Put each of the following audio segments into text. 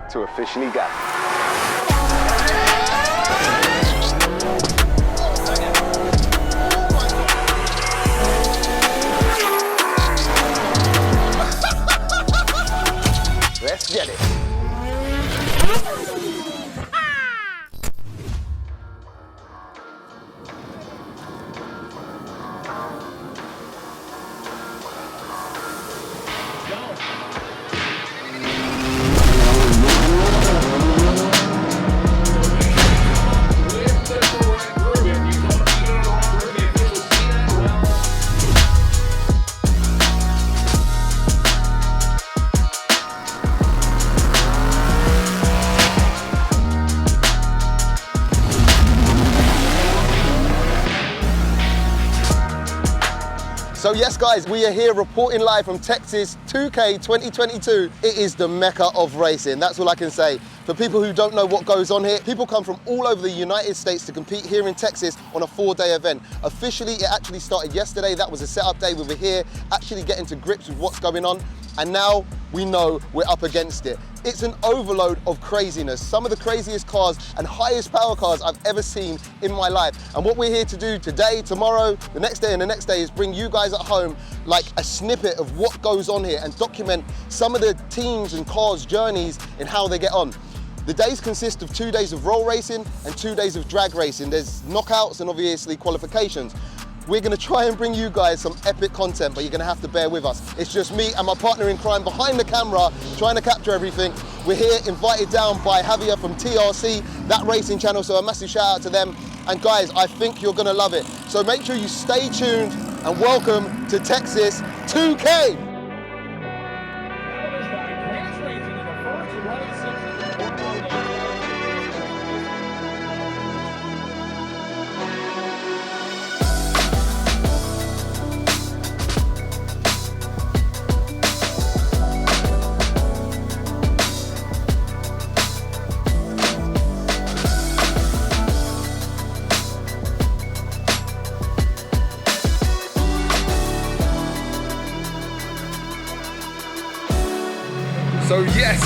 to officially go. Let's get it. So yes guys, we are here reporting live from Texas 2K 2022. It is the mecca of racing, that's all I can say. For people who don't know what goes on here, people come from all over the United States to compete here in Texas on a 4-day event. Officially, it actually started yesterday. That was a setup day. We were here actually getting to grips with what's going on. And now we know we're up against it. It's an overload of craziness. Some of the craziest cars and highest power cars I've ever seen in my life. And what we're here to do today, tomorrow, the next day and the next day is bring you guys at home like a snippet of what goes on here and document some of the teams and cars' journeys and how they get on. The days consist of 2 days of roll racing and 2 days of drag racing. There's knockouts and obviously qualifications. We're gonna try and bring you guys some epic content, but you're gonna have to bear with us. It's just me and my partner in crime behind the camera, trying to capture everything. We're here invited down by Javier from TRC, that racing channel, so a massive shout out to them. And guys, I think you're gonna love it. So make sure you stay tuned and welcome to Texas 2K. So yes,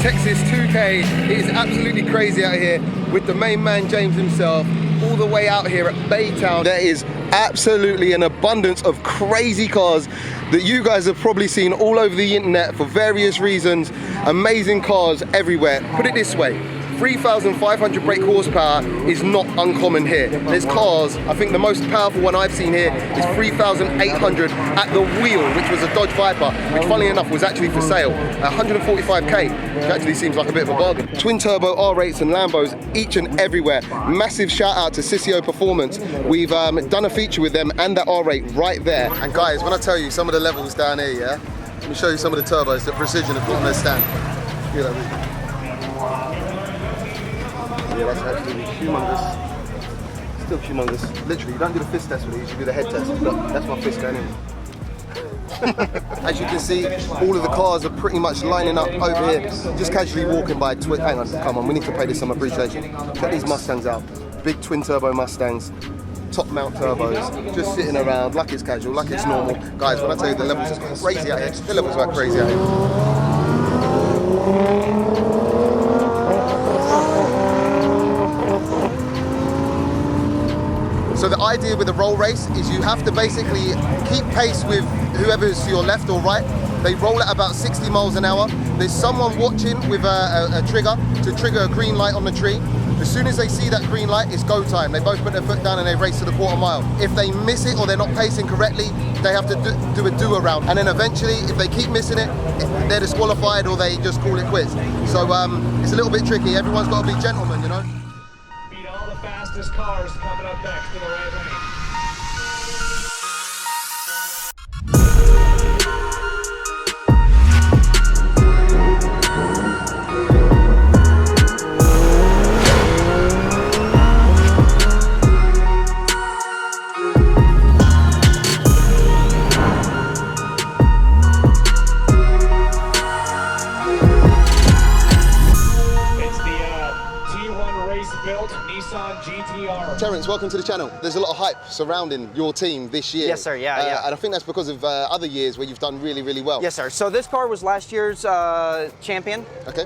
Texas 2K, it is absolutely crazy out here with the main man James himself, all the way out here at Baytown. There is absolutely an abundance of crazy cars that you guys have probably seen all over the internet for various reasons. Amazing cars everywhere. Put it this way, 3,500 brake horsepower is not uncommon here. There's cars, I think the most powerful one I've seen here is 3,800 at the wheel, which was a Dodge Viper, which funnily enough was actually for sale. 145k, which actually seems like a bit of a bargain. Twin turbo R8s and Lambos, each and everywhere. Massive shout out to Sissio Performance. We've done a feature with them and that R8 right there. And guys, when I tell you some of the levels down here, yeah? Let me show you some of the turbos that Precision have put on their stand. Look at that. Yeah, that's absolutely humongous. Still humongous. Literally, you don't do the fist test with it, you should do the head test. Look, that's my fist going in. As you can see, all of the cars are pretty much lining up over here, just casually walking by. Hang on, come on, we need to pay this some appreciation. Check these Mustangs out. Big twin turbo Mustangs, top mount turbos, just sitting around like it's casual, like it's normal. Guys, when I tell you the levels are crazy out here, the levels are crazy out here. So the idea with a roll race is you have to basically keep pace with whoever's to your left or right. They roll at about 60 miles an hour. There's someone watching with a trigger to trigger a green light on the tree. As soon as they see that green light, it's go time. They both put their foot down and they race to the quarter mile. If they miss it or they're not pacing correctly, they have to do a do-around. And then eventually, if they keep missing it, they're disqualified or they just call it quits. So it's a little bit tricky. Everyone's got to be gentlemen, you know? Beat all the fastest cars coming up next to the right lane. Nissan GTR. Terence, welcome to the channel. There's a lot of hype surrounding your team this year. Yes, sir. Yeah. And I think that's because of other years where you've done really, really well. Yes, sir. So this car was last year's champion. Okay.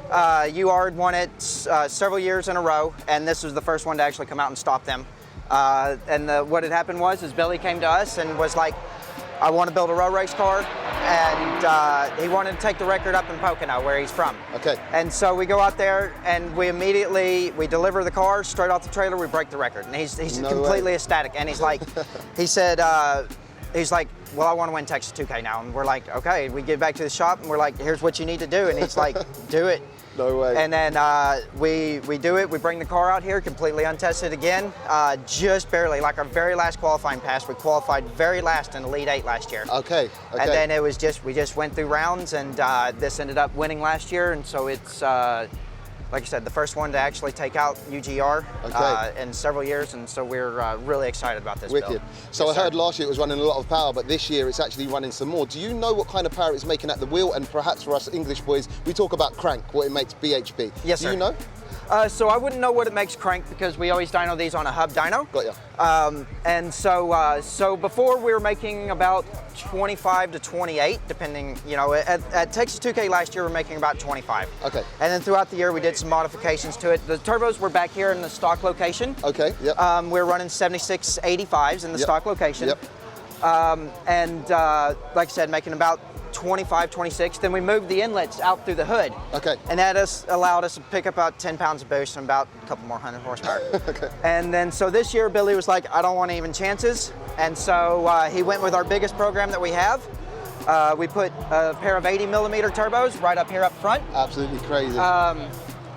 UR had won it several years in a row, and this was the first one to actually come out and stop them. What had happened was Billy came to us and was like, I want to build a road race car, and he wanted to take the record up in Pocono, where he's from. Okay. And so we go out there, and we deliver the car straight off the trailer, we break the record. And he's completely ecstatic, and he's like, he's like, well, I want to win Texas 2K now. And we're like, okay. We get back to the shop, and we're like, here's what you need to do. And he's like, do it. No way. And then we do it. We bring the car out here, completely untested again, just barely. Like our very last qualifying pass, we qualified very last in Elite 8 last year. Okay. And then it was we just went through rounds, and this ended up winning last year. And so it's, like I said, the first one to actually take out UGR in several years. And so we're really excited about this Wicked. build. So Yes, I heard sir. last year it was running a lot of power, but this year it's actually running some more. Do you know what kind of power it's making at the wheel? And perhaps for us English boys, we talk about crank, what it makes BHP. Yes, Do sir. you know? So I wouldn't know what it makes crank, because we always dyno these on a hub dyno. Got ya. And so before we were making about 25 to 28, depending, at Texas 2K last year we were making about 25. Okay. And then throughout the year we did some modifications to it. The turbos were back here in the stock location. Okay, yep. We're running 7685s in the stock location. Yep. Like I said, making about 25, 26. Then we moved the inlets out through the hood. Okay. And that allowed us to pick up about 10 pounds of boost and about a couple more 100 horsepower. Okay. And then so this year, Billy was like, I don't want even chances. And so he went with our biggest program that we have. We put a pair of 80 millimeter turbos right up here up front. Absolutely crazy.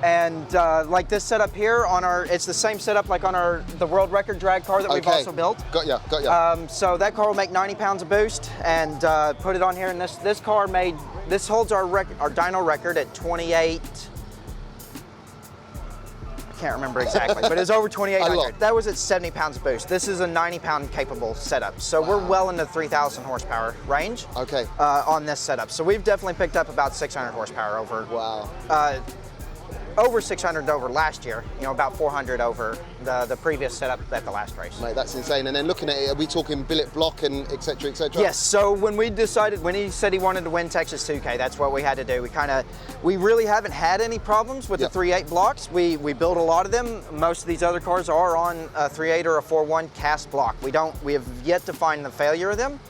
Like this setup here it's the same setup like on the world record drag car that we've also built. Got ya. So that car will make 90 pounds of boost, and put it on here. And this car holds our dyno record at 28. I can't remember exactly, but it's over 2,800. That was at 70 pounds of boost. This is a 90 pound capable setup. So we're well into 3,000 horsepower range. Okay. On this setup. So we've definitely picked up about 600 horsepower over. Wow. Over 600 over last year, about 400 over the previous setup at the last race. Mate, that's insane. And then looking at it, are we talking billet block and et cetera, et cetera? Yes, so when he said he wanted to win Texas 2K, that's what we had to do. We really haven't had any problems with the 3.8 blocks. We build a lot of them. Most of these other cars are on a 3.8 or a 4.1 cast block. We have yet to find the failure of them,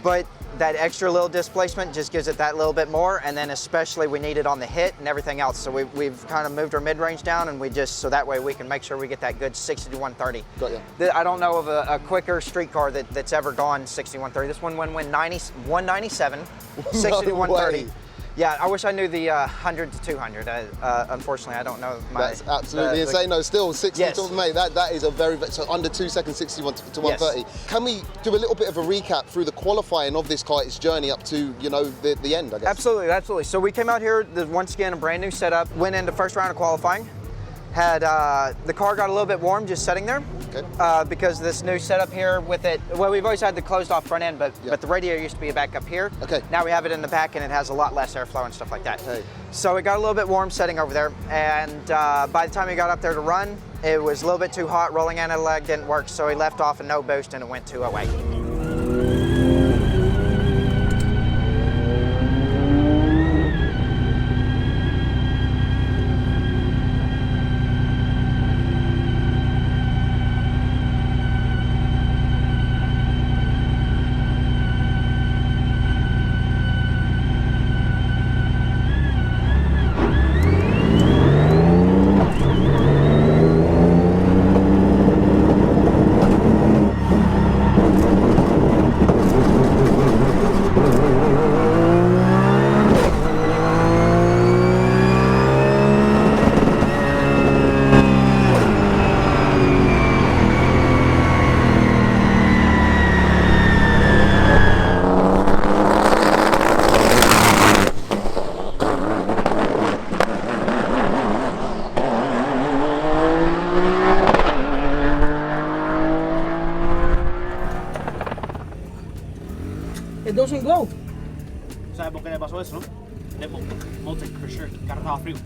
but that extra little displacement just gives it that little bit more, and then especially we need it on the hit and everything else. So we've kind of moved our mid-range down, and so that way we can make sure we get that good 60 to 130. Got you. I don't know of a quicker street car that's ever gone 60 to 130. This one went 197, 60 to 130. way. Yeah, I wish I knew the 100 to 200. Unfortunately, I don't know. That's absolutely insane. No, still 60 Yes. to, mate, that is a so under 2 seconds, 61 to 130. Yes. Can we do a little bit of a recap through the qualifying of this car, its journey up to, the end, I guess? Absolutely. So we came out here, once again, a brand new setup, went into first round of qualifying. The car got a little bit warm just sitting there. Okay. Because this new setup here with it, well, we've always had the closed off front end, but the radio used to be back up here. Okay. Now we have it in the back, and it has a lot less airflow and stuff like that. Okay. So it got a little bit warm sitting over there, and by the time he got up there to run, it was a little bit too hot. Rolling anti-lag didn't work, so he left off and no boost, and it went 208. It doesn't go. ¿Sabes por qué le pasó eso, no? Motor, for sure. El carro estaba frío.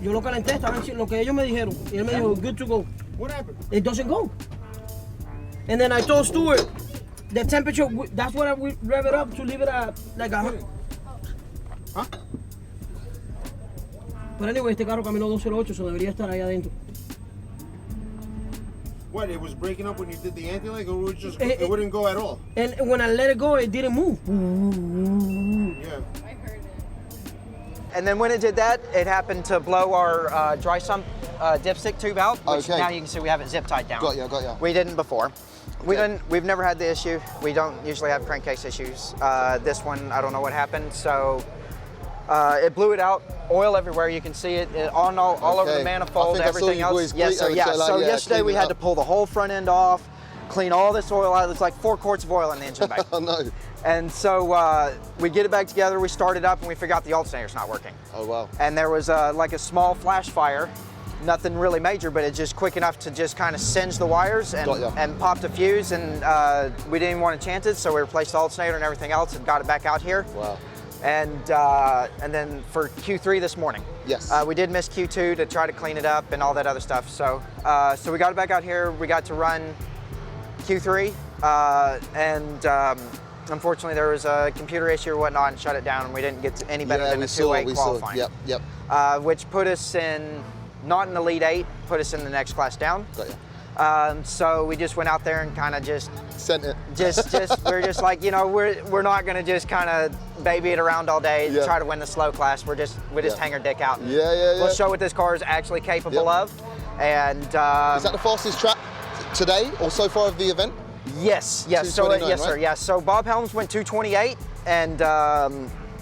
Yo lo calenté, lo que ellos me dijeron. Y él me dijo, good to go. What happened? It doesn't go. And then I told Stuart, the temperature, that's what I would rev it up to leave it at like a... Huh? But anyway, este carro caminó 208, so debería estar ahí adentro. What, it was breaking up when you did the anti-lag, or it wouldn't go at all? And when I let it go, it didn't move. Yeah. And then when it did that, it happened to blow our dry sump dipstick tube out, which Okay. now you can see we have it zip tied down. Got ya. We didn't before. Okay. We've never had the issue. We don't usually have crankcase issues. This one, I don't know what happened. So it blew it out. Oil everywhere. You can see it all over the Okay. manifold, I think I saw everything you else. boys Yes, sir. clean- Yeah. so, like, So yeah, yesterday clean we it had up. to pull the whole front end off, clean all this oil out. It's like 4 quarts of oil in the engine bay. Oh no. And so we get it back together, we start it up, and we figure out the alternator's not working. Oh wow. And there was like a small flash fire, nothing really major, but it's just quick enough to just kind of singe the wires Got ya. and popped a fuse, and we didn't even want to chance it, so we replaced the alternator and everything else and got it back out here. Wow. And then for Q3 this morning. Yes. We did miss Q2 to try to clean it up and all that other stuff. So we got it back out here. We got to run Q3, and unfortunately there was a computer issue or whatnot and shut it down, and we didn't get to any better than we a saw, 2-8 we saw. qualifying. Yep. Which put us in, not in the lead 8, put us in the next class down. Got ya. So we just went out there and kind of just Sent it. we're just like, you know, we're not gonna just kind of baby it around all day, Yeah. try to win the slow class. We just Yeah. hang our dick out. And Yeah. We'll show what this car is actually capable Yep. of. And Is that the fastest track today or so far of the event? yes. So 229, yes, sir. right? Yeah. So Bob Helms went 228, and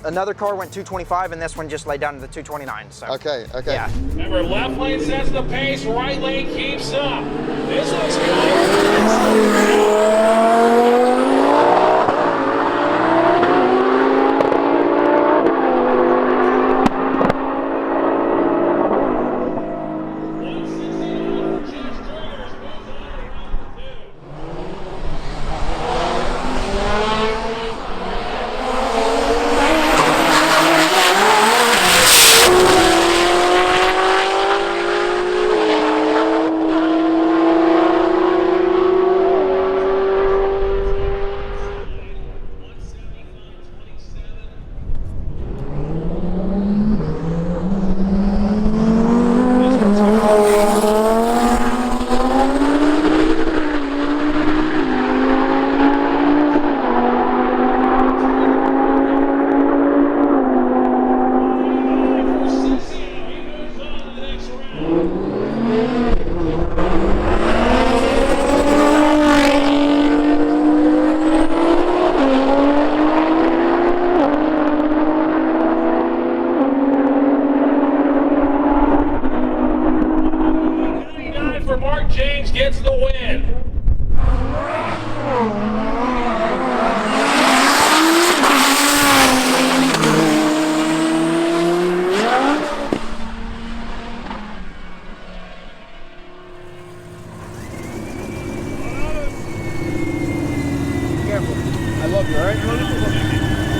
another car went 225, and this one just laid down to the 229. So Okay. yeah. Remember, left lane sets the pace, right lane keeps up. This looks good. For Mark James gets the win. Careful. I love you, all right?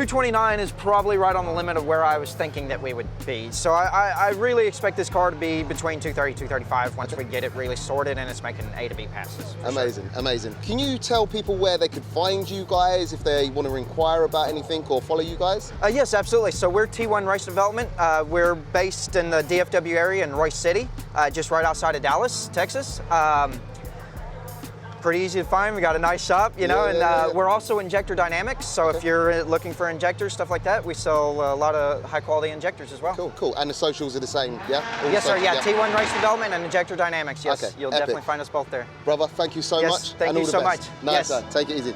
229 is probably right on the limit of where I was thinking that we would be. So I really expect this car to be between 230, 235 once we get it really sorted and it's making A to B passes. Amazing, amazing. Can you tell people where they could find you guys if they want to inquire about anything or follow you guys? Yes, absolutely. So we're T1 Race Development. We're based in the DFW area in Royce City, just right outside of Dallas, Texas. Pretty easy to find. We got a nice shop, you know, and we're also Injector Dynamics. So if you're looking for injectors, stuff like that, we sell a lot of high quality injectors as well. Cool, cool. And the socials are the same, yeah? All Yes, sir. socials, Yeah, T1 Race Development and Injector Dynamics. Yes, Okay, you'll epic. definitely find us both there. Brother, thank you so Yes, much. thank and you all the so best. much. Nice, Yes. sir. Take it easy.